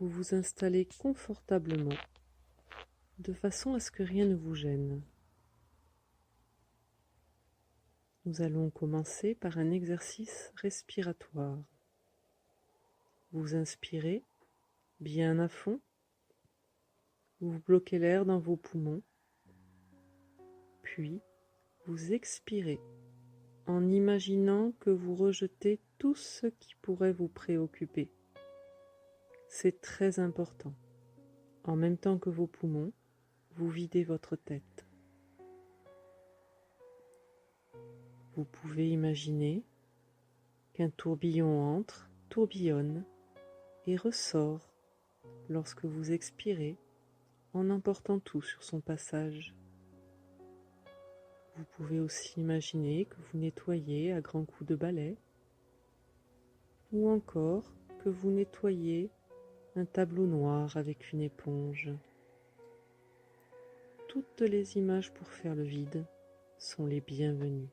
vous vous installez confortablement de façon à ce que rien ne vous gêne. Nous allons commencer par un exercice respiratoire. Vous inspirez bien à fond, vous bloquez l'air dans vos poumons, puis vous expirez en imaginant que vous rejetez tout ce qui pourrait vous préoccuper. C'est très important. En même temps que vos poumons, vous videz votre tête. Vous pouvez imaginer qu'un tourbillon entre, tourbillonne et ressort lorsque vous expirez en emportant tout sur son passage. Vous pouvez aussi imaginer que vous nettoyez à grands coups de balai ou encore que vous nettoyez un tableau noir avec une éponge. Toutes les images pour faire le vide sont les bienvenues.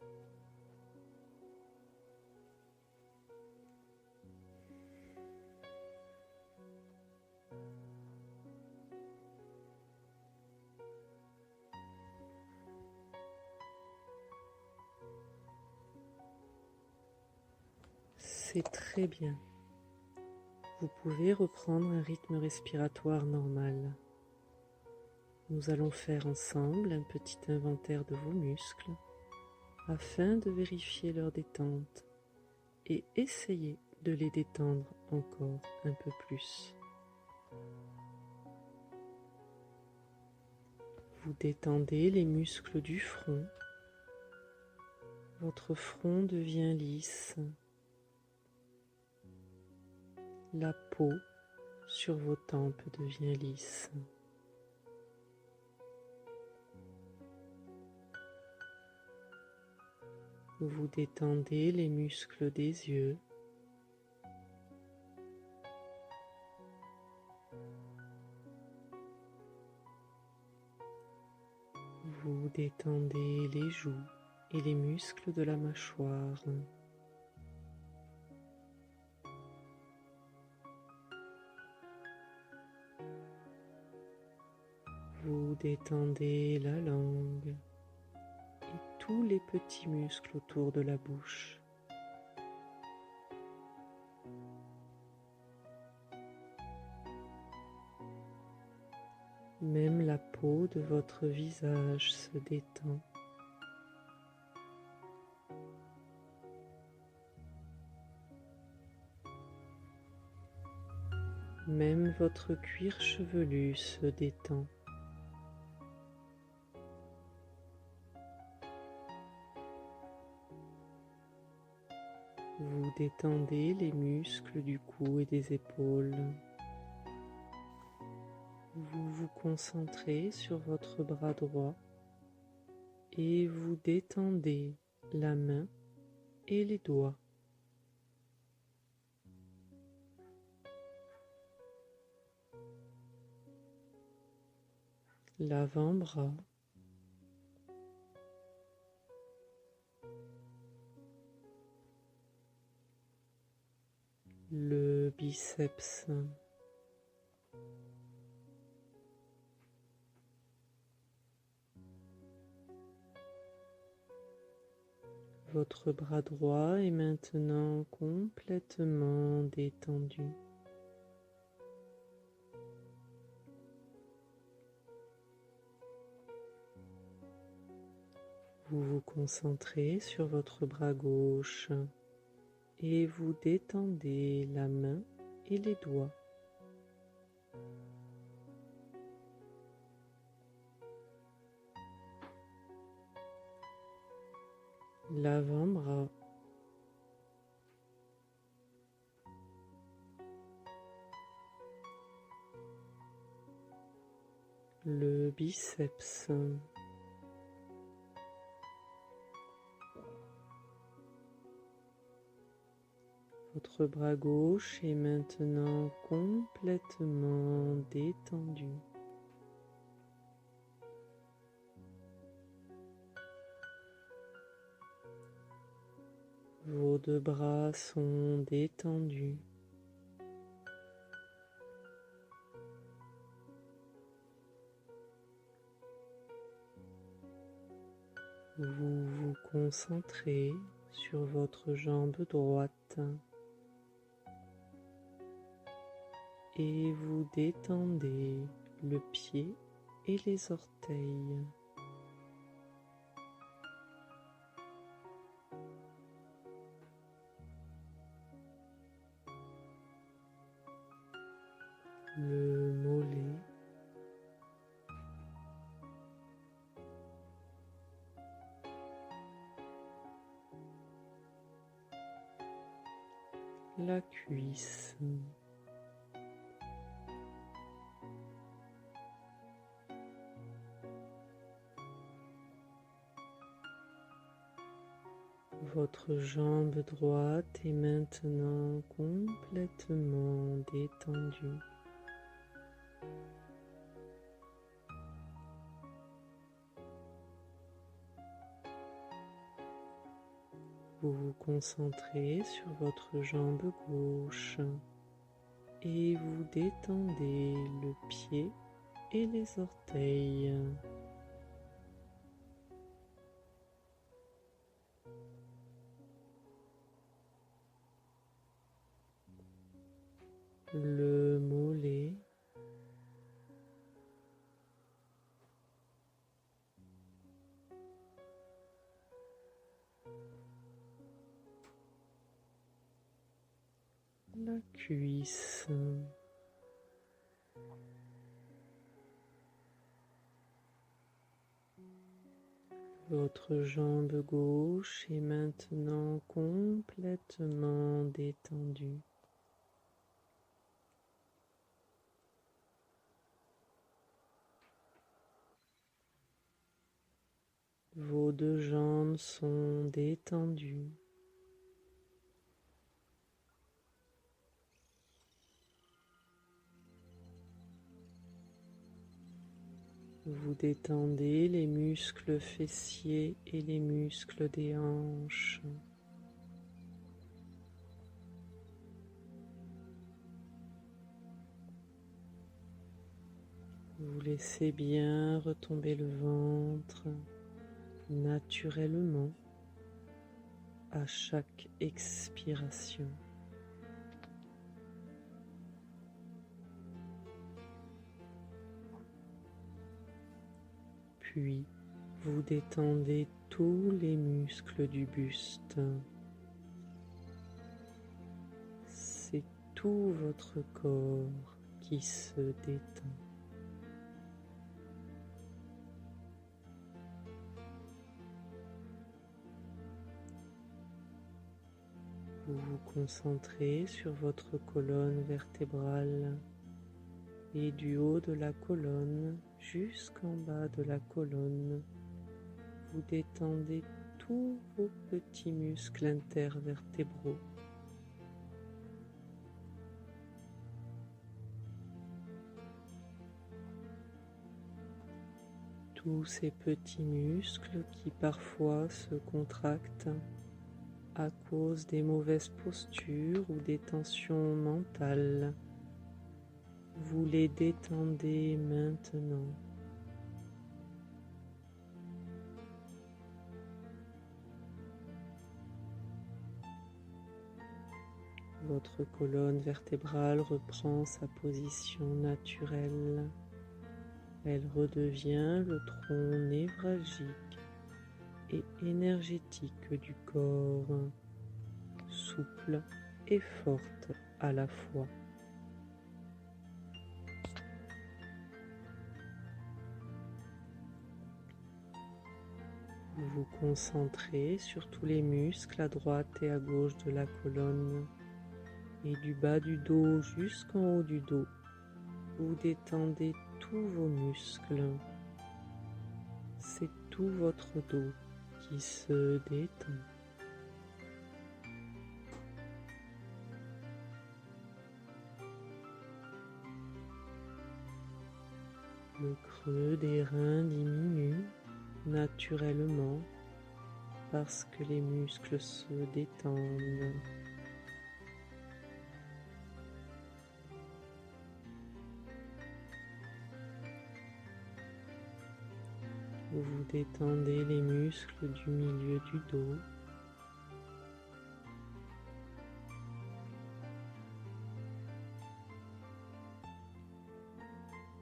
C'est très bien. Vous pouvez reprendre un rythme respiratoire normal. Nous allons faire ensemble un petit inventaire de vos muscles afin de vérifier leur détente et essayer de les détendre encore un peu plus. Vous détendez les muscles du front. Votre front devient lisse. La peau sur vos tempes devient lisse. Vous détendez les muscles des yeux. Vous détendez les joues et les muscles de la mâchoire. Vous détendez la langue et tous les petits muscles autour de la bouche. Même la peau de votre visage se détend. Même votre cuir chevelu se détend. Vous détendez les muscles du cou et des épaules. Vous vous concentrez sur votre bras droit et vous détendez la main et les doigts. L'avant-bras, le biceps, votre bras droit est maintenant complètement détendu. Vous vous concentrez sur votre bras gauche et vous détendez la main et les doigts. L'avant-bras, le biceps, votre bras gauche est maintenant complètement détendu. Vos deux bras sont détendus. Vous vous concentrez sur votre jambe droite et vous détendez le pied et les orteils. Le mollet, la cuisse, votre jambe droite est maintenant complètement détendue. Vous vous concentrez sur votre jambe gauche et vous détendez le pied et les orteils. Le mollet, la cuisse, votre jambe gauche est maintenant complètement détendue. Vos deux jambes sont détendues. Vous détendez les muscles fessiers et les muscles des hanches. Vous laissez bien retomber le ventre naturellement à chaque expiration. Puis, vous détendez tous les muscles du buste. C'est tout votre corps qui se détend. Vous vous concentrez sur votre colonne vertébrale et du haut de la colonne jusqu'en bas de la colonne, vous détendez tous vos petits muscles intervertébraux. Tous ces petits muscles qui parfois se contractent à cause des mauvaises postures ou des tensions mentales. Vous les détendez maintenant. Votre colonne vertébrale reprend sa position naturelle. Elle redevient le tronc névralgique et énergétique du corps, souple et forte à la fois. Vous vous concentrez sur tous les muscles à droite et à gauche de la colonne et du bas du dos jusqu'en haut du dos. Vous détendez tous vos muscles. C'est tout votre dos qui se détend. Le creux des reins diminue naturellement parce que les muscles se détendent. Vous détendez les muscles du milieu du dos.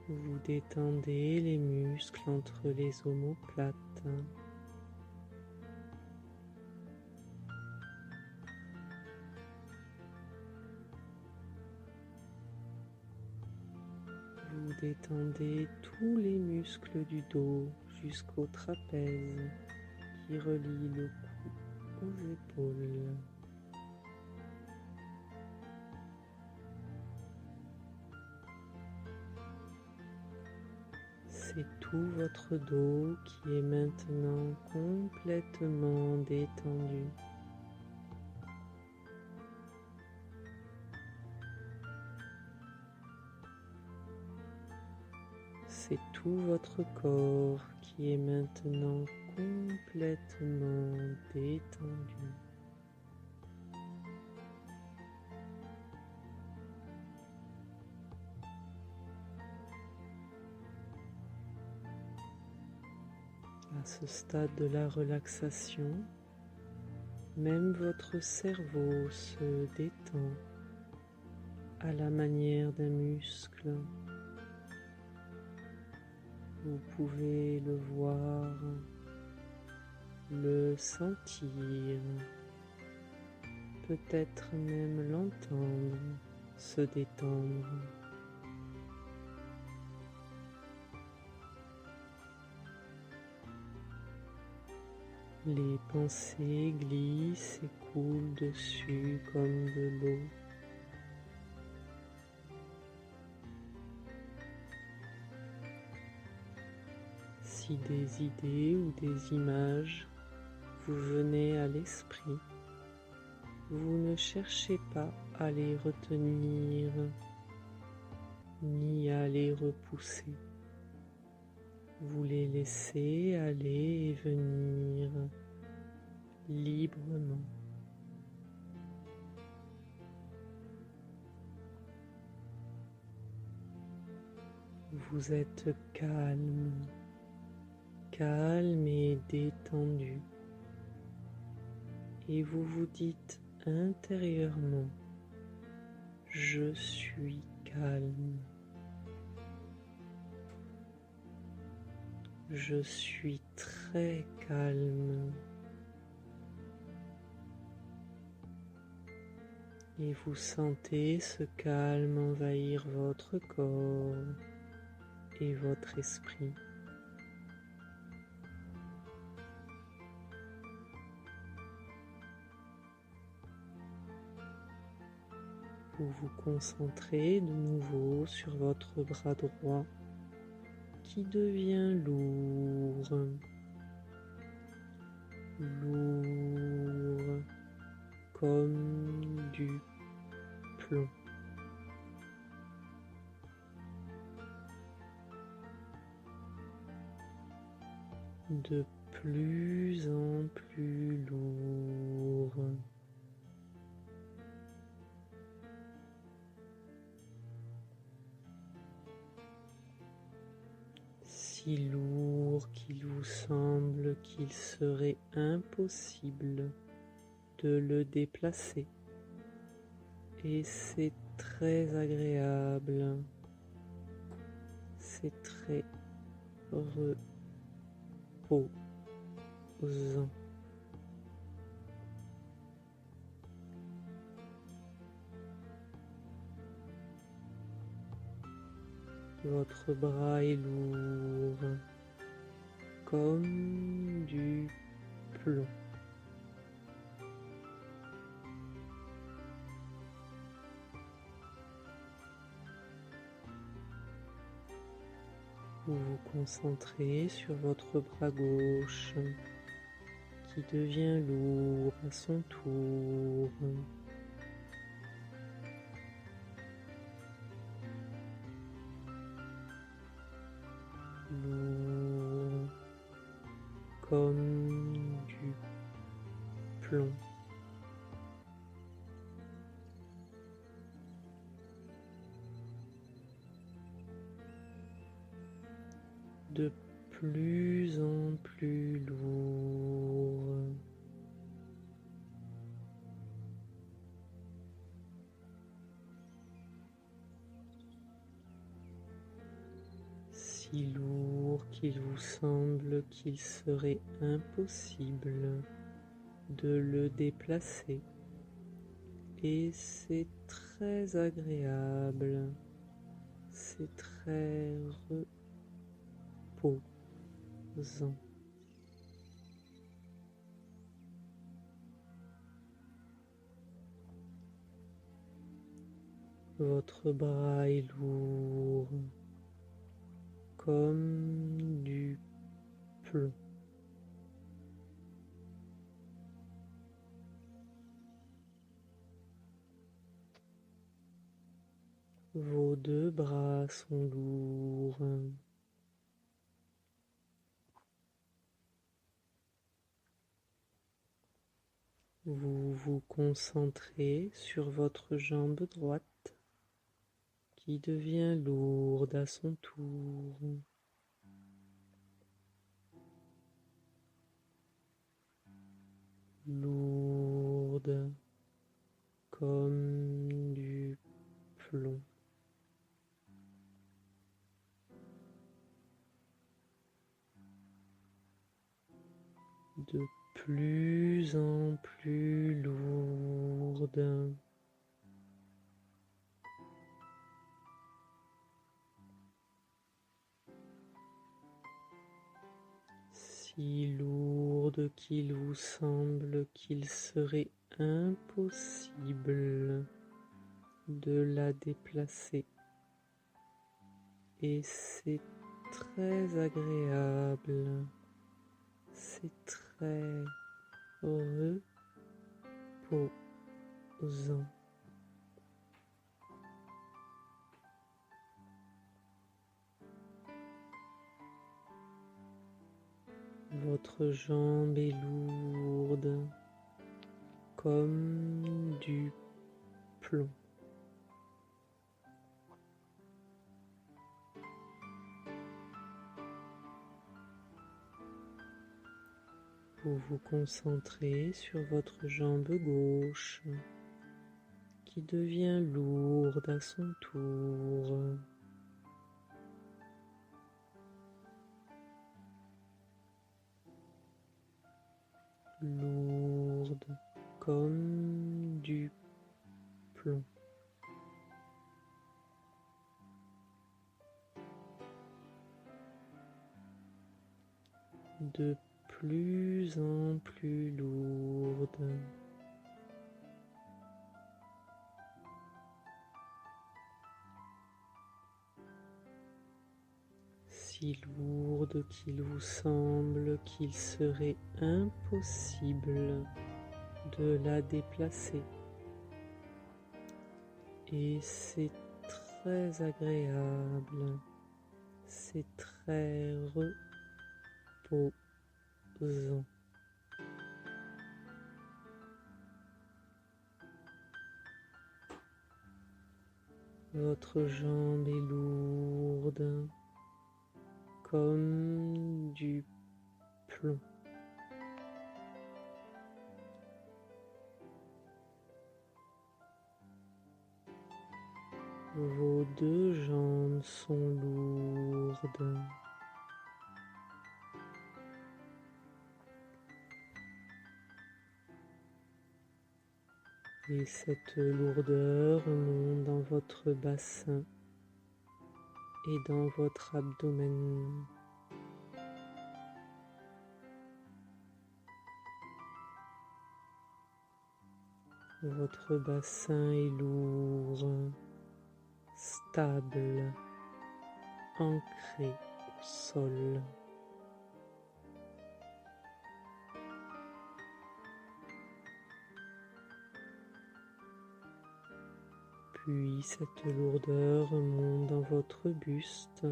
Vous détendez les muscles entre les omoplates. Vous détendez tous les muscles du dos jusqu'au trapèze qui relie le cou aux épaules. C'est tout votre dos qui est maintenant complètement détendu. C'est tout votre corps qui est maintenant complètement détendu. À ce stade de la relaxation, même votre cerveau se détend à la manière d'un muscle. Vous pouvez le voir, le sentir, peut-être même l'entendre se détendre. Les pensées glissent et coulent dessus comme de l'eau. Si des idées ou des images vous venaient à l'esprit, vous ne cherchez pas à les retenir ni à les repousser. Vous les laissez aller et venir librement. Vous êtes calme, calme et détendu. Et vous vous dites intérieurement, je suis calme. Je suis très calme. Et vous sentez ce calme envahir votre corps et votre esprit. Vous vous concentrez de nouveau sur votre bras droit qui devient lourd, lourd comme du plomb. De plus en plus lourd. Si lourd qu'il vous semble qu'il serait impossible de le déplacer. Et c'est très agréable, c'est très reposant. Votre bras est lourd, comme du plomb. Vous vous concentrez sur votre bras gauche qui devient lourd à son tour. Lourd comme du plomb. De plus en plus lourd. Si lourd qu'il vous semble qu'il serait impossible de le déplacer. Et c'est très agréable, c'est très reposant. Votre bras est lourd, comme du plomb. Vos deux bras sont lourds. Vous vous concentrez sur votre jambe droite qui devient lourde à son tour. Lourde comme du plomb. De plus en plus lourde. Si lourde qu'il vous semble qu'il serait impossible de la déplacer. Et c'est très agréable, c'est très reposant. Votre jambe est lourde comme du plomb. Vous vous concentrez sur votre jambe gauche qui devient lourde à son tour. Lourde comme du plomb. De plus en plus lourde. Si lourde qu'il vous semble qu'il serait impossible de la déplacer. Et c'est très agréable, c'est très reposant. Votre jambe est lourde comme du plomb. Vos deux jambes sont lourdes. Et cette lourdeur monte dans votre bassin et dans votre abdomen. Votre bassin est lourd, stable, ancré au sol. Puis cette lourdeur monte dans votre buste.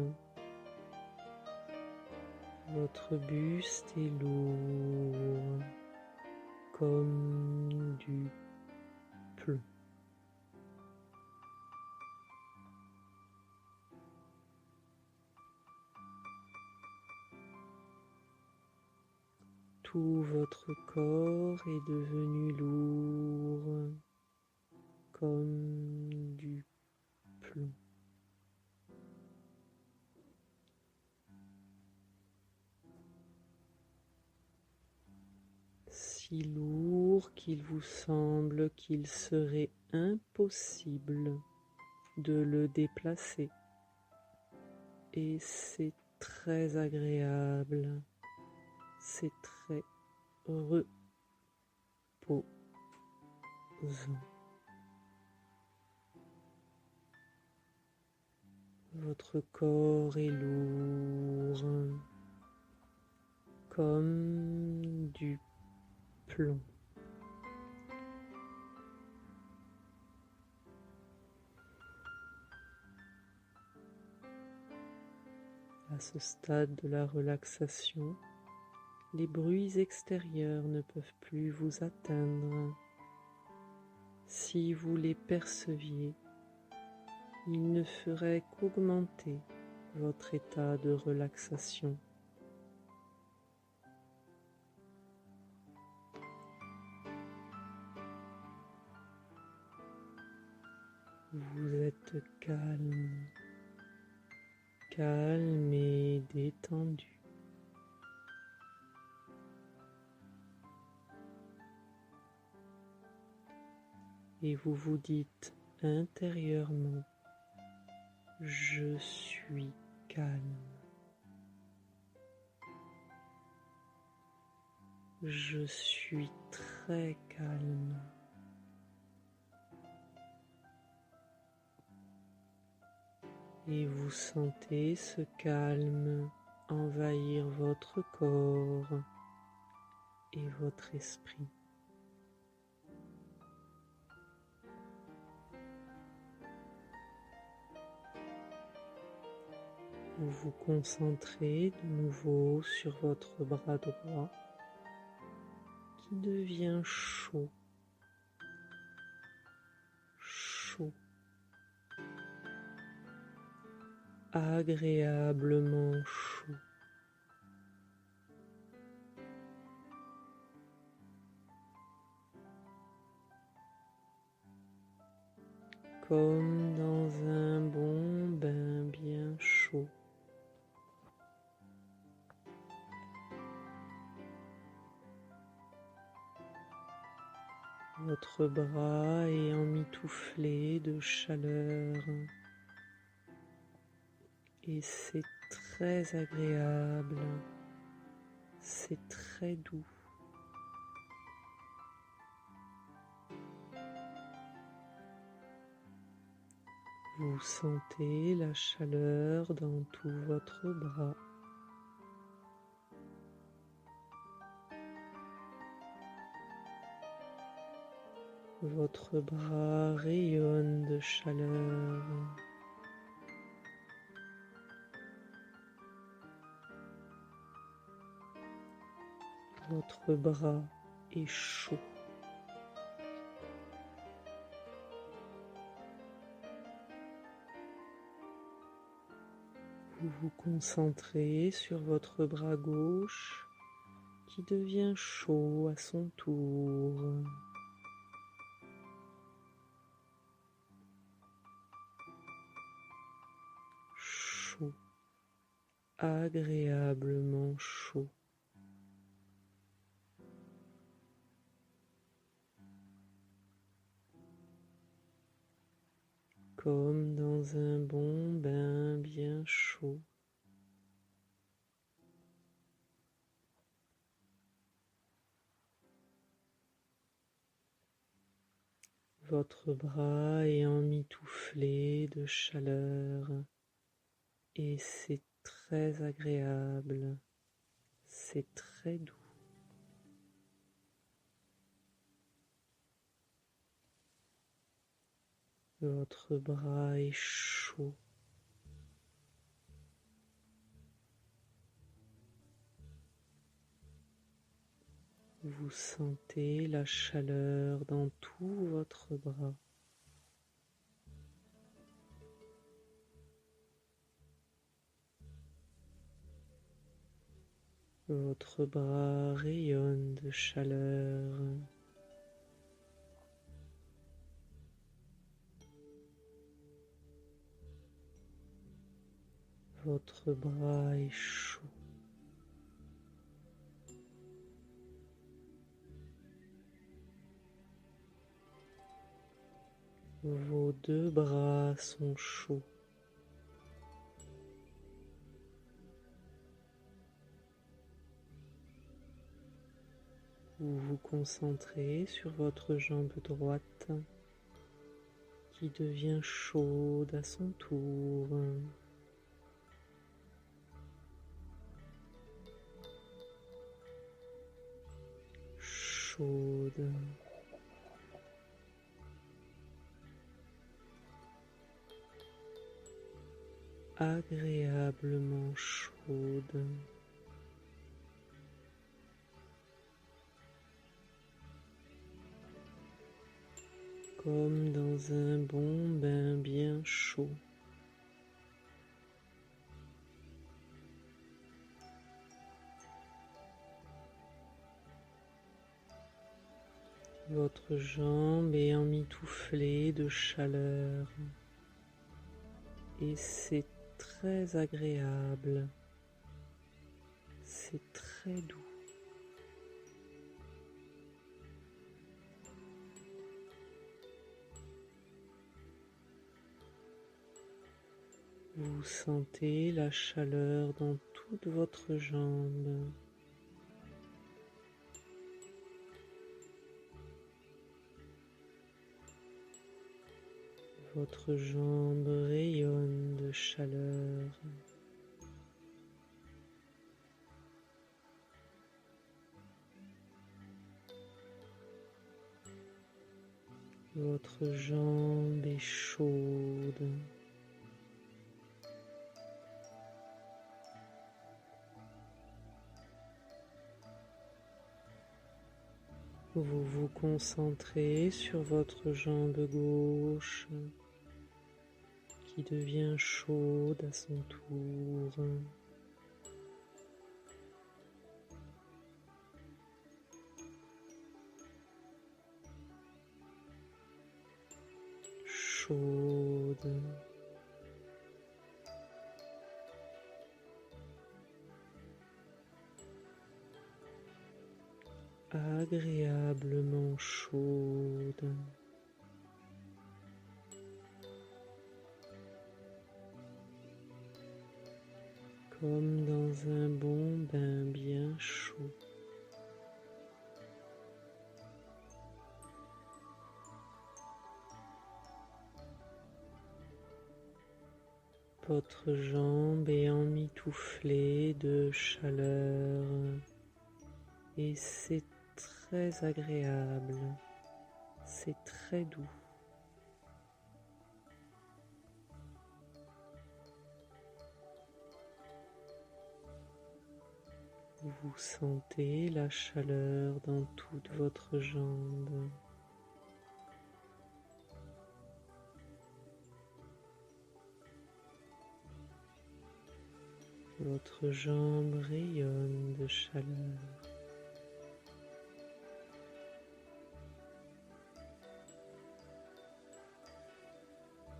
Votre buste est lourd comme du plomb. Tout votre corps est devenu lourd comme du plomb. Si lourd qu'il vous semble qu'il serait impossible de le déplacer. Et c'est très agréable, c'est très reposant. Votre corps est lourd comme du plomb. À ce stade de la relaxation, les bruits extérieurs ne peuvent plus vous atteindre. Si vous les perceviez, ils ne feraient qu'augmenter votre état de relaxation. Vous êtes calme, calme et détendu. Et vous vous dites intérieurement, je suis calme. Je suis très calme. Et vous sentez ce calme envahir votre corps et votre esprit. Vous vous concentrez de nouveau sur votre bras droit qui devient chaud, chaud, agréablement chaud. Comme dans un bon bain bien chaud. Votre bras est emmitouflé de chaleur et c'est très agréable, c'est très doux. Vous sentez la chaleur dans tout votre bras. Votre bras rayonne de chaleur. Votre bras est chaud. Vous vous concentrez sur votre bras gauche qui devient chaud à son tour. Chaud, agréablement chaud. Comme dans un bon bain bien chaud. Votre bras est emmitouflé de chaleur et c'est très agréable, c'est très doux. Votre bras est chaud. Vous sentez la chaleur dans tout votre bras. Votre bras rayonne de chaleur. Votre bras est chaud. Vos deux bras sont chauds. Vous vous concentrez sur votre jambe droite qui devient chaude à son tour. Chaude. Agréablement chaude. Comme dans un bon bain bien chaud. Votre jambe est emmitouflée de chaleur et c'est très agréable, c'est très doux. Vous sentez la chaleur dans toute votre jambe. Votre jambe rayonne de chaleur. Votre jambe est chaude. Vous vous concentrez sur votre jambe gauche qui devient chaude à son tour. Chaude. Agréablement chaude. Comme dans un bon bain bien chaud. Votre jambe est emmitouflée de chaleur et c'est très agréable, c'est très doux. Vous sentez la chaleur dans toute votre jambe. Votre jambe rayonne de chaleur.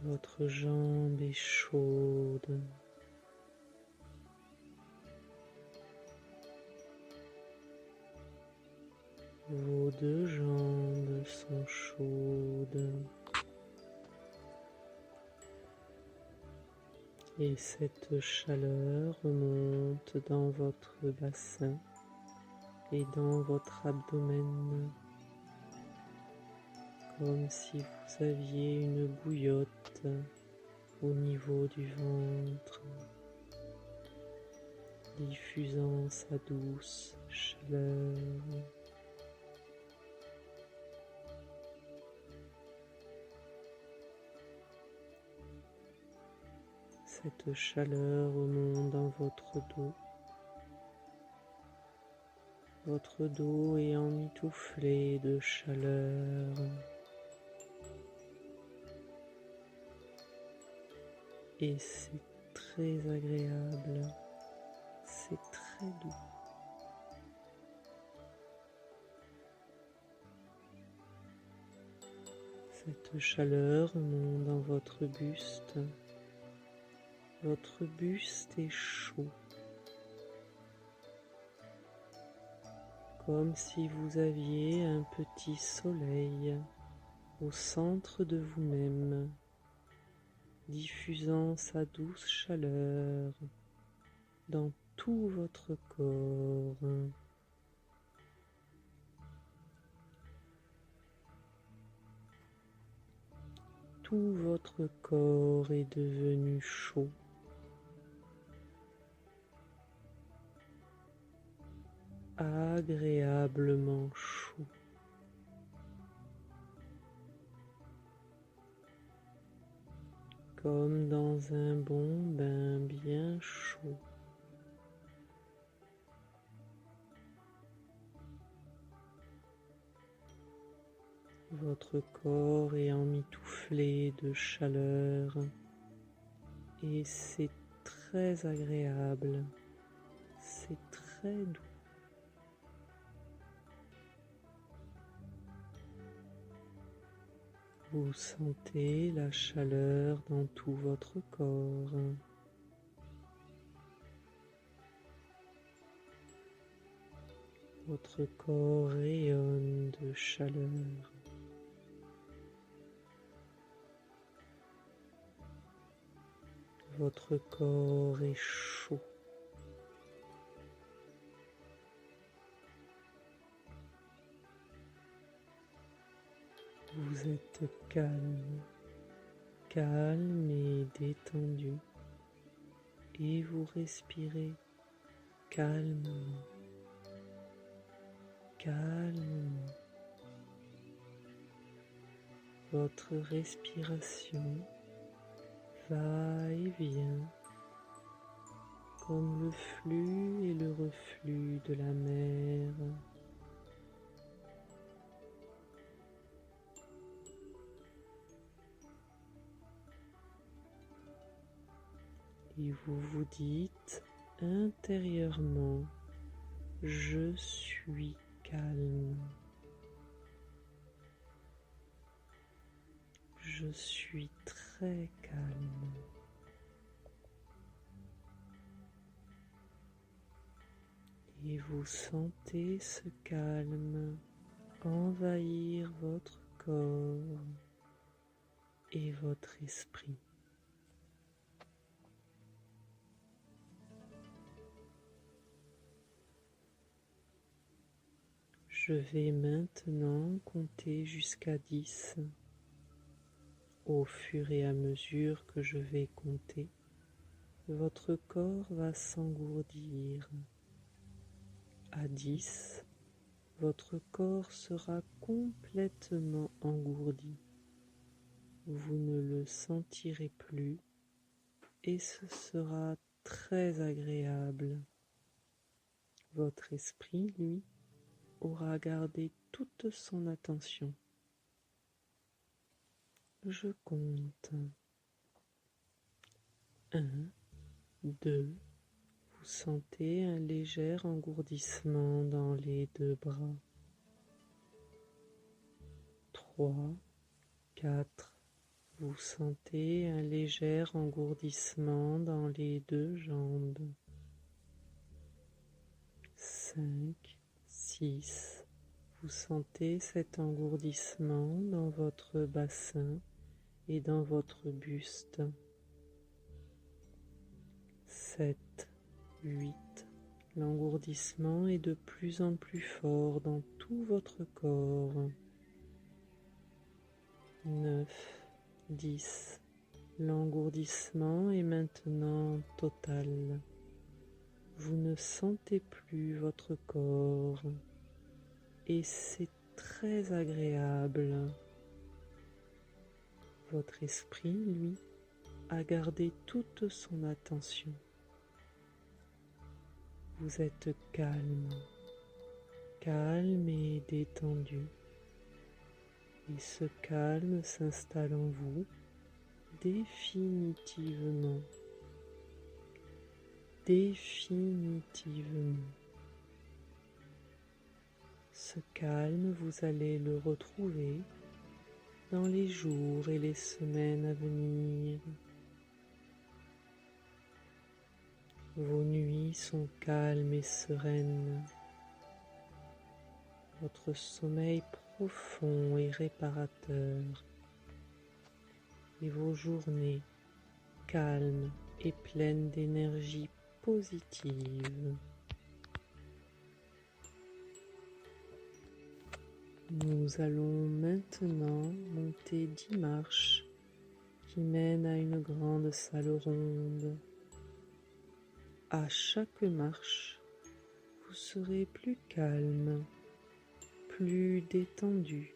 Votre jambe est chaude. Vos deux jambes sont chaudes. Et cette chaleur remonte dans votre bassin et dans votre abdomen, comme si vous aviez une bouillotte au niveau du ventre, diffusant sa douce chaleur. Cette chaleur remonte dans votre dos. Votre dos est emmitouflé de chaleur. Et c'est très agréable. C'est très doux. Cette chaleur monte dans votre buste. Votre buste est chaud, comme si vous aviez un petit soleil au centre de vous-même, diffusant sa douce chaleur dans tout votre corps. Tout votre corps est devenu chaud. Agréablement chaud. Comme dans un bon bain bien chaud. Votre corps est emmitouflé de chaleur et c'est très agréable, c'est très doux. Vous sentez la chaleur dans tout votre corps. Votre corps rayonne de chaleur. Votre corps est chaud. Vous êtes calme, calme et détendu, et vous respirez calmement, calmement. Votre respiration va et vient comme le flux et le reflux de la mer. Et vous vous dites intérieurement, je suis calme. Je suis très calme. Et vous sentez ce calme envahir votre corps et votre esprit. Je vais maintenant compter jusqu'à 10. Au fur et à mesure que je vais compter, votre corps va s'engourdir. À 10, votre corps sera complètement engourdi. Vous ne le sentirez plus et ce sera très agréable. Votre esprit, lui, aura gardé toute son attention. Je compte. 1, 2, vous sentez un léger engourdissement dans les deux bras. 3, 4, vous sentez un léger engourdissement dans les deux jambes. 5, 6, vous sentez cet engourdissement dans votre bassin et dans votre buste. 7, 8, l'engourdissement est de plus en plus fort dans tout votre corps. 9, 10, l'engourdissement est maintenant total. Vous ne sentez plus votre corps et c'est très agréable. Votre esprit, lui, a gardé toute son attention. Vous êtes calme, calme et détendu. Et ce calme s'installe en vous définitivement. Définitivement. Ce calme, vous allez le retrouver dans les jours et les semaines à venir. Vos nuits sont calmes et sereines. Votre sommeil profond et réparateur. Et vos journées calmes et pleines d'énergie positive. Nous allons maintenant monter 10 marches qui mènent à une grande salle ronde. À chaque marche, vous serez plus calme, plus détendu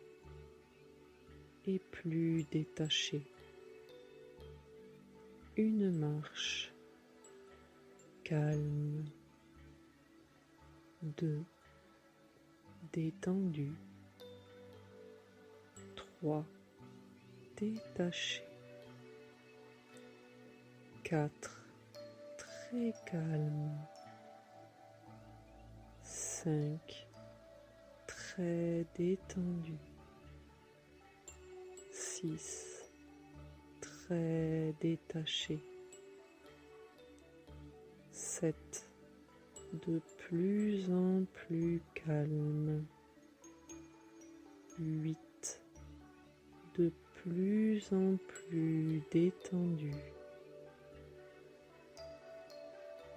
et plus détaché. Une marche, calme. 2, détendu. 3, détaché. 4, très calme. 5, très détendu. 6, très détaché. 7, de plus en plus calme. 8, de plus en plus détendu.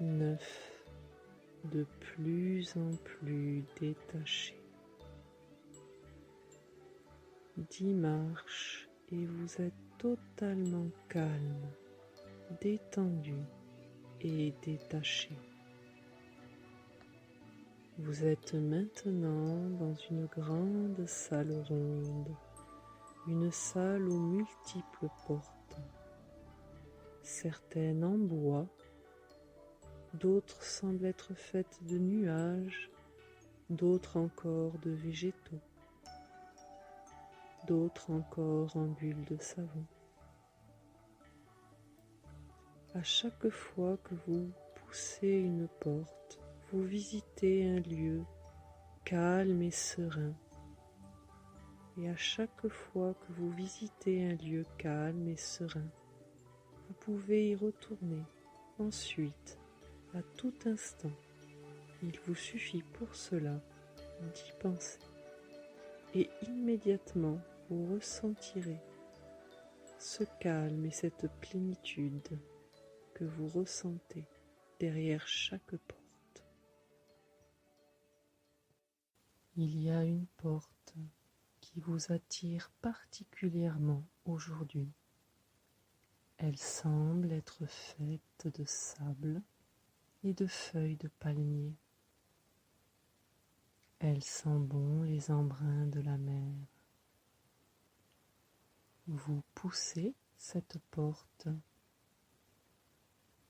9, de plus en plus détaché. 10 marches et vous êtes totalement calme, détendu et détaché. Vous êtes maintenant dans une grande salle ronde, une salle aux multiples portes, certaines en bois, d'autres semblent être faites de nuages, d'autres encore de végétaux, d'autres encore en bulles de savon. À chaque fois que vous poussez une porte, vous visitez un lieu calme et serein. Et à chaque fois que vous visitez un lieu calme et serein, vous pouvez y retourner ensuite, à tout instant. Il vous suffit pour cela d'y penser. Et immédiatement, vous ressentirez ce calme et cette plénitude que vous ressentez derrière chaque porte. Il y a une porte qui vous attire particulièrement aujourd'hui. Elle semble être faite de sable et de feuilles de palmier. Elle sent bon les embruns de la mer. Vous poussez cette porte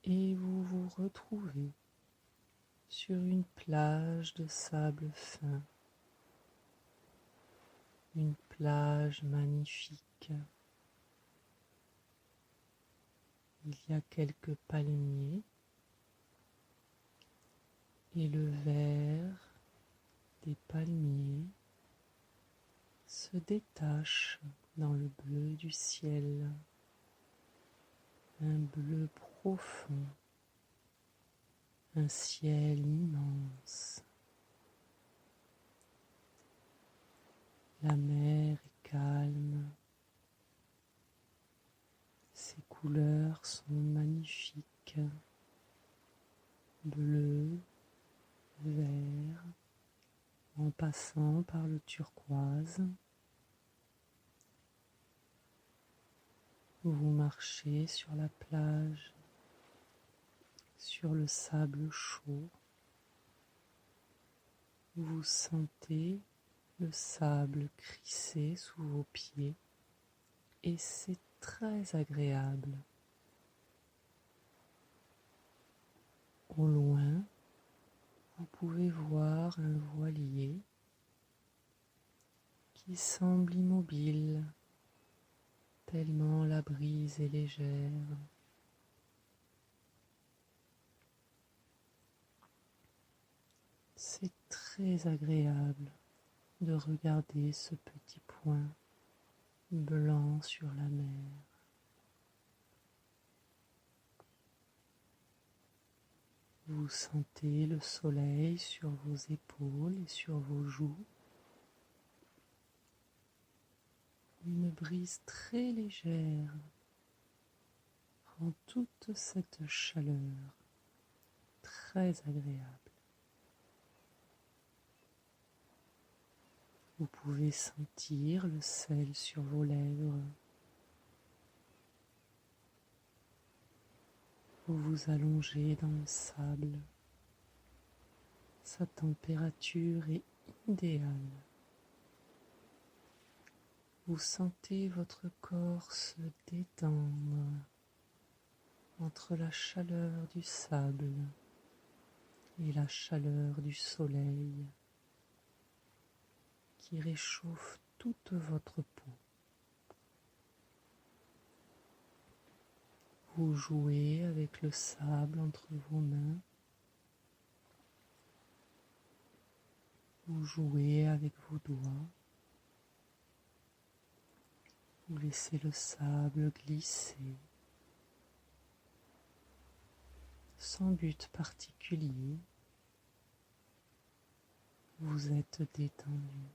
et vous vous retrouvez sur une plage de sable fin, une plage magnifique. Il y a quelques palmiers et le vert des palmiers se détache dans le bleu du ciel, un bleu profond, un ciel immense. La mer est calme, ses couleurs sont magnifiques, bleu, vert, en passant par le turquoise. Vous marchez sur la plage, sur le sable chaud. Vous sentez le sable crisser sous vos pieds et c'est très agréable. Au loin, vous pouvez voir un voilier qui semble immobile, tellement la brise est légère. C'est très agréable de regarder ce petit point blanc sur la mer. Vous sentez le soleil sur vos épaules et sur vos joues. Une brise très légère rend toute cette chaleur très agréable. Vous pouvez sentir le sel sur vos lèvres. Vous vous allongez dans le sable. Sa température est idéale. Vous sentez votre corps se détendre entre la chaleur du sable et la chaleur du soleil qui réchauffe toute votre peau. Vous jouez avec le sable entre vos mains. Vous jouez avec vos doigts. Vous laissez le sable glisser sans but particulier. Vous êtes détendu.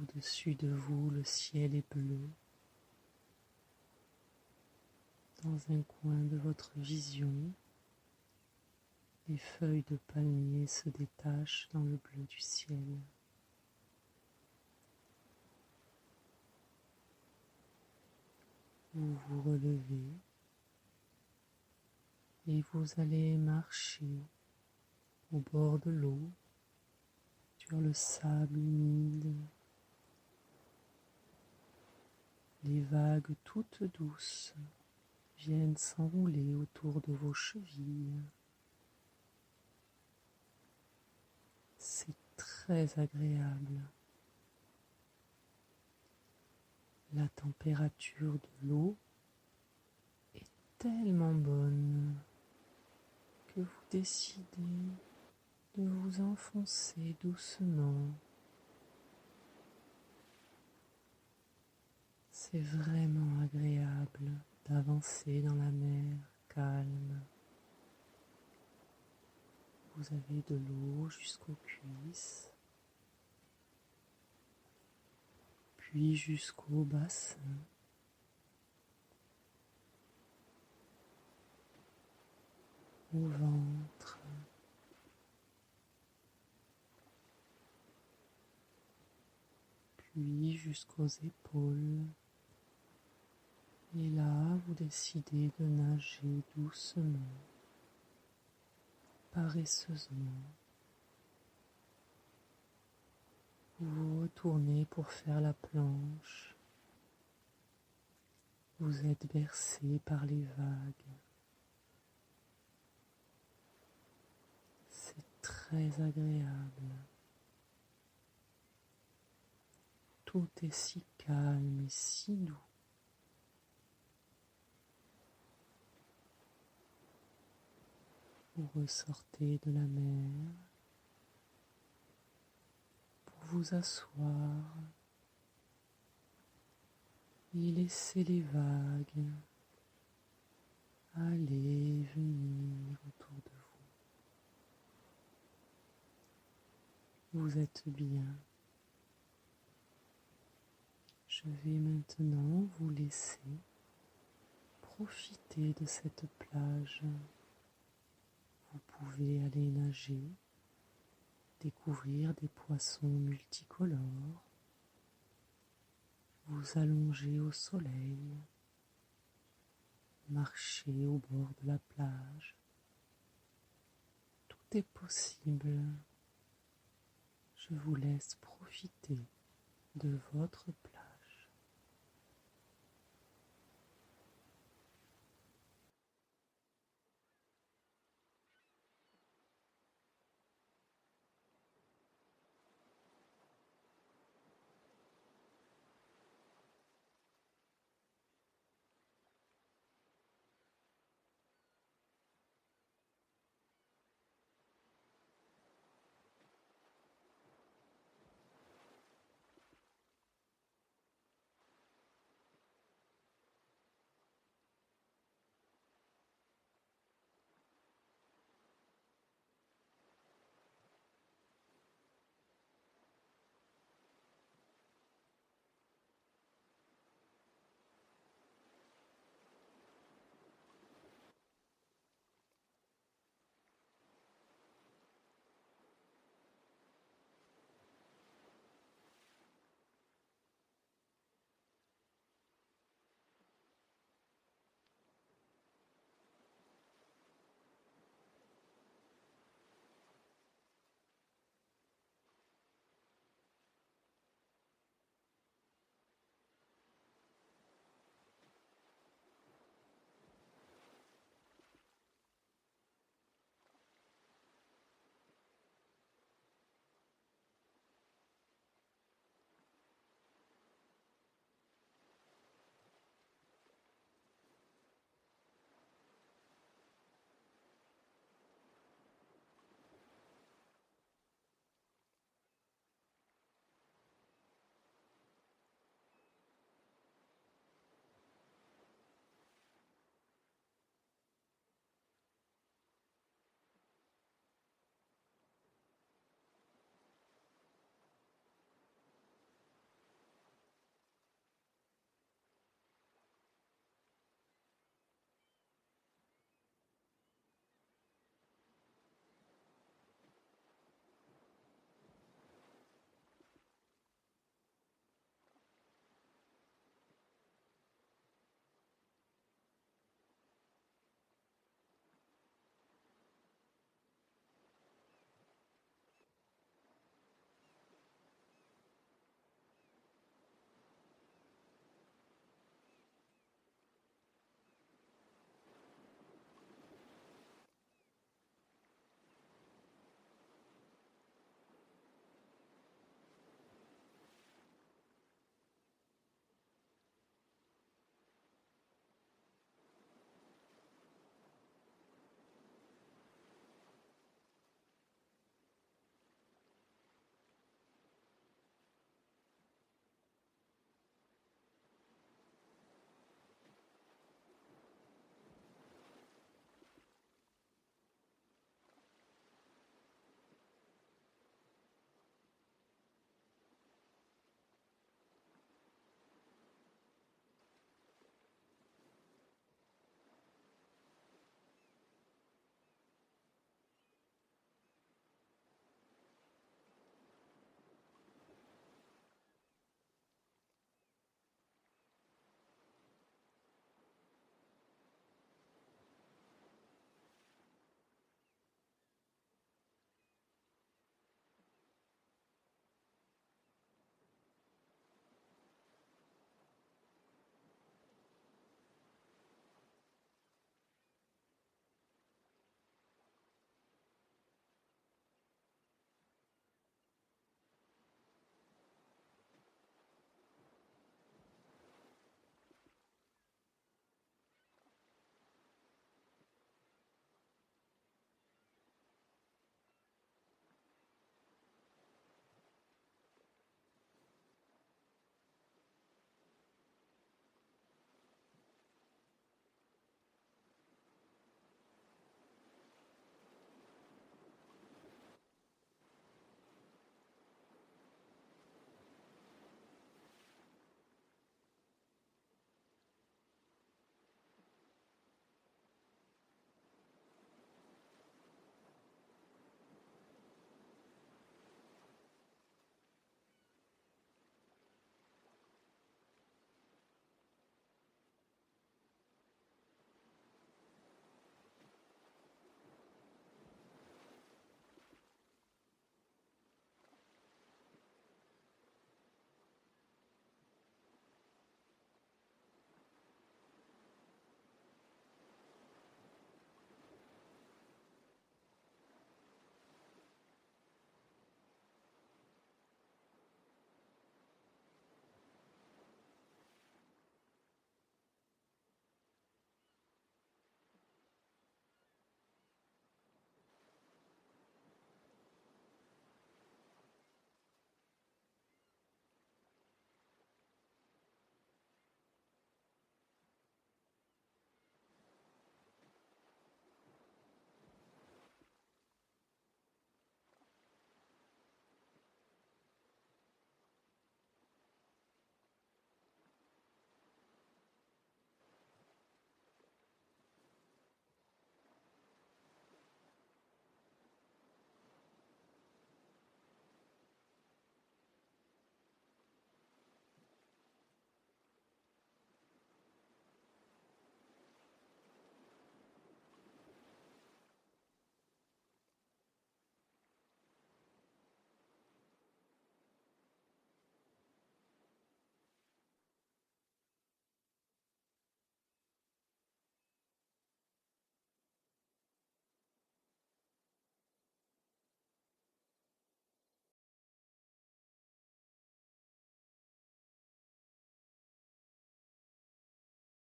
Au-dessus de vous, le ciel est bleu. Dans un coin de votre vision, les feuilles de palmier se détachent dans le bleu du ciel. Vous vous relevez et vous allez marcher au bord de l'eau, sur le sable humide. Les vagues toutes douces viennent s'enrouler autour de vos chevilles. C'est très agréable. La température de l'eau est tellement bonne que vous décidez de vous enfoncer doucement. C'est vraiment agréable d'avancer dans la mer calme. Vous avez de l'eau jusqu'aux cuisses, puis jusqu'au bassin. Au ventre, puis jusqu'aux épaules. Et là, vous décidez de nager doucement, paresseusement. Vous vous retournez pour faire la planche. Vous êtes bercé par les vagues. C'est très agréable. Tout est si calme et si doux. Vous ressortez de la mer pour vous asseoir et laisser les vagues aller et venir autour de vous. Vous êtes bien. Je vais maintenant vous laisser profiter de cette plage. Vous pouvez aller nager, découvrir des poissons multicolores, vous allonger au soleil, marcher au bord de la plage. Tout est possible. Je vous laisse profiter de votre plage.